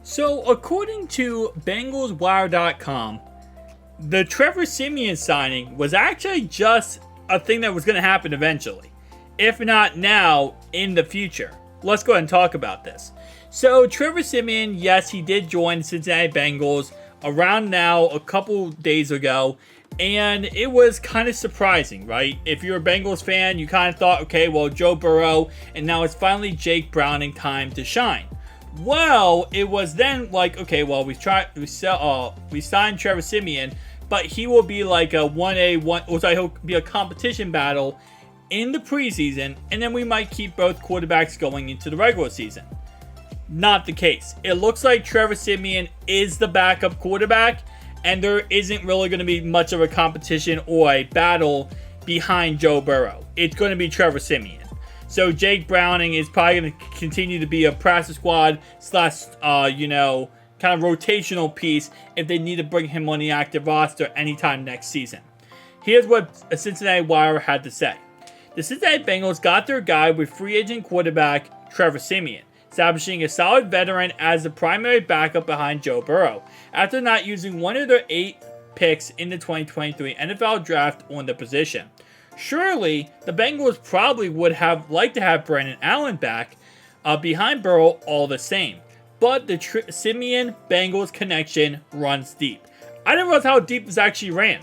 So, according to BengalsWire.com, the Trevor Siemian signing was actually just a thing that was going to happen eventually. If not now, in the future. Let's go ahead and talk about this. So, Trevor Siemian, yes, he did join the Cincinnati Bengals around now a couple days ago. And it was kind of surprising, right? If you're a Bengals fan, you kind of thought, okay, well, Joe Burrow, and now it's finally Jake Browning time to shine. Well, it was then like, okay, well, we signed Trevor Siemian, but he will be like a 1A, he'll be a competition battle in the preseason, and then we might keep both quarterbacks going into the regular season. Not the case. It looks like Trevor Siemian is the backup quarterback, and there isn't really going to be much of a competition or a battle behind Joe Burrow. It's going to be Trevor Siemian. So Jake Browning is probably going to continue to be a practice squad slash, kind of rotational piece if they need to bring him on the active roster anytime next season. Here's what a Cincinnati Wire had to say. The Cincinnati Bengals got their guy with free agent quarterback Trevor Siemian, establishing a solid veteran as the primary backup behind Joe Burrow, after not using one of their 8 picks in the 2023 NFL Draft on the position. Surely, the Bengals probably would have liked to have Brandon Allen back behind Burrow all the same. But the Siemian-Bengals connection runs deep. I didn't realize how deep this actually ran.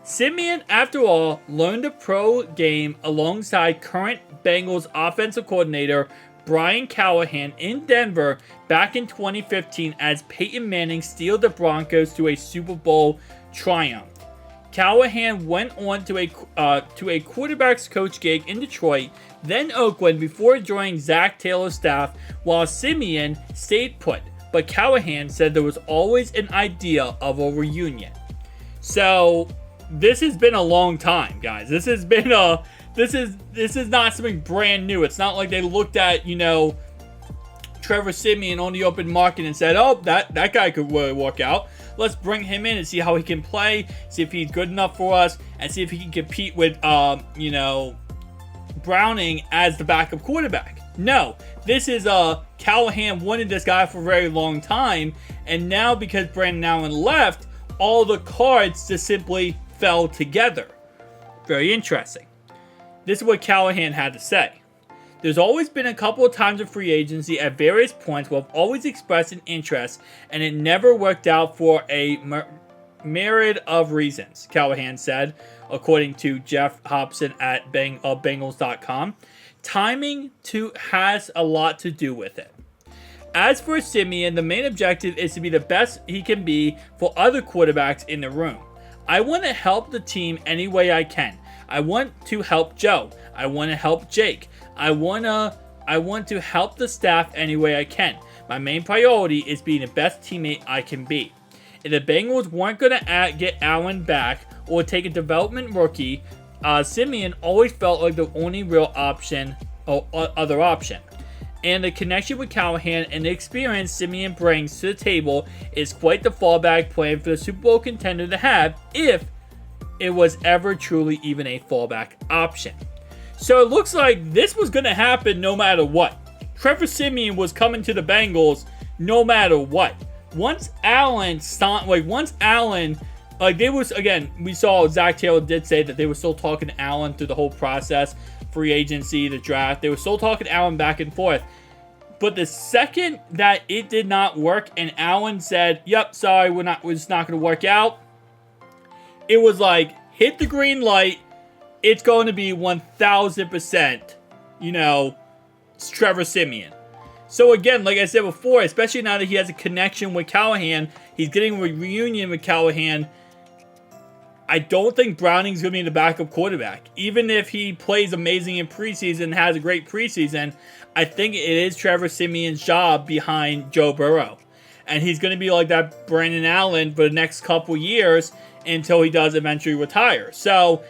Siemian, after all, learned the pro game alongside current Bengals offensive coordinator Brian Callahan in Denver back in 2015 as Peyton Manning steered the Broncos to a Super Bowl triumph. Callahan went on to a quarterback's coach gig in Detroit, then Oakland, before joining Zach Taylor's staff, while Siemian stayed put. But Callahan said there was always an idea of a reunion. So this has been a long time, guys. This is not something brand new. It's not like they looked at, Trevor Siemian on the open market and said, oh, that guy could really work out. Let's bring him in and see how he can play, see if he's good enough for us, and see if he can compete with, Browning as the backup quarterback. No, this is Callahan wanted this guy for a very long time, and now because Brandon Allen left, all the cards just simply fell together. Very interesting. This is what Callahan had to say. There's always been a couple of times of free agency at various points where I've always expressed an interest, and it never worked out for a myriad of reasons, Callahan said, according to Jeff Hobson at Bengals.com. Timing has a lot to do with it. As for Siemian, the main objective is to be the best he can be for other quarterbacks in the room. I want to help the team any way I can. I want to help Joe. I want to help Jake. I want to help the staff any way I can. My main priority is being the best teammate I can be. If the Bengals weren't going to get Allen back or take a development rookie, Siemian always felt like the only real option or other option. And the connection with Callahan and the experience Siemian brings to the table is quite the fallback plan for the Super Bowl contender to have if it was ever truly even a fallback option. So it looks like this was going to happen no matter what. Trevor Siemian was coming to the Bengals no matter what. Once Allen, we saw Zach Taylor did say that they were still talking to Allen through the whole process, free agency, the draft. They were still talking to Allen back and forth. But the second that it did not work and Allen said, yep, sorry, it's not going to work out, it was like, hit the green light. It's going to be 1,000%, Trevor Siemian. So again, like I said before, especially now that he has a connection with Callahan, he's getting a reunion with Callahan. I don't think Browning's going to be the backup quarterback. Even if he plays amazing in preseason, has a great preseason, I think it is Trevor Siemian's job behind Joe Burrow. And he's going to be like that Brandon Allen for the next couple years until he does eventually retire. So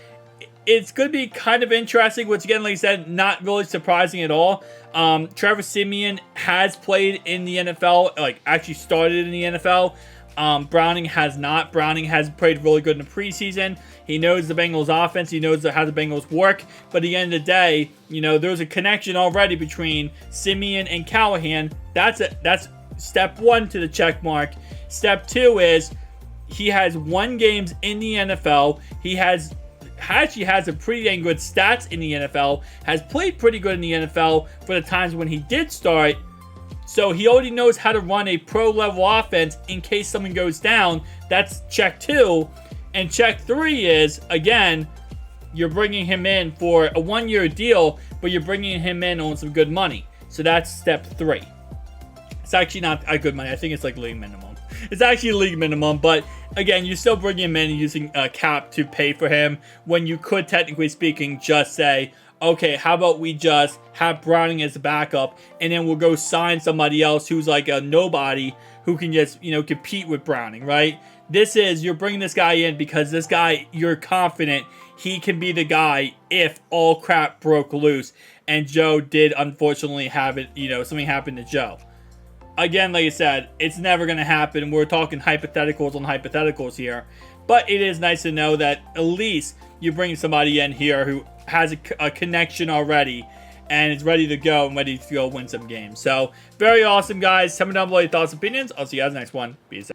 it's going to be kind of interesting, which again, like I said, not really surprising at all. Trevor Siemian has played in the NFL, actually started in the NFL. Browning has not. Browning has played really good in the preseason. He knows the Bengals offense. He knows how the Bengals work. But at the end of the day, there's a connection already between Siemian and Callahan. That's step 1 to the check mark. Step 2 is he has won games in the NFL. He actually has a pretty dang good stats in the NFL. Has played pretty good in the NFL for the times when he did start. So he already knows how to run a pro-level offense in case someone goes down. That's check 2. And check 3 is, again, you're bringing him in for a 1-year deal, but you're bringing him in on some good money. So that's step 3. It's actually not a good money. I think it's like league minimum. It's actually league minimum, but again, you're still bringing him in using a cap to pay for him when you could, technically speaking, just say, okay, how about we just have Browning as a backup, and then we'll go sign somebody else who's like a nobody who can just, compete with Browning, right? This is, you're bringing this guy in because this guy, you're confident he can be the guy if all crap broke loose. And Joe did, unfortunately, have it, something happened to Joe. Again, like I said, it's never going to happen. We're talking hypotheticals on hypotheticals here. But it is nice to know that at least you bring somebody in here who has a connection already and is ready to go and ready to go win some games. So, very awesome, guys. Tell me down below your thoughts and opinions. I'll see you guys in the next one. Peace out.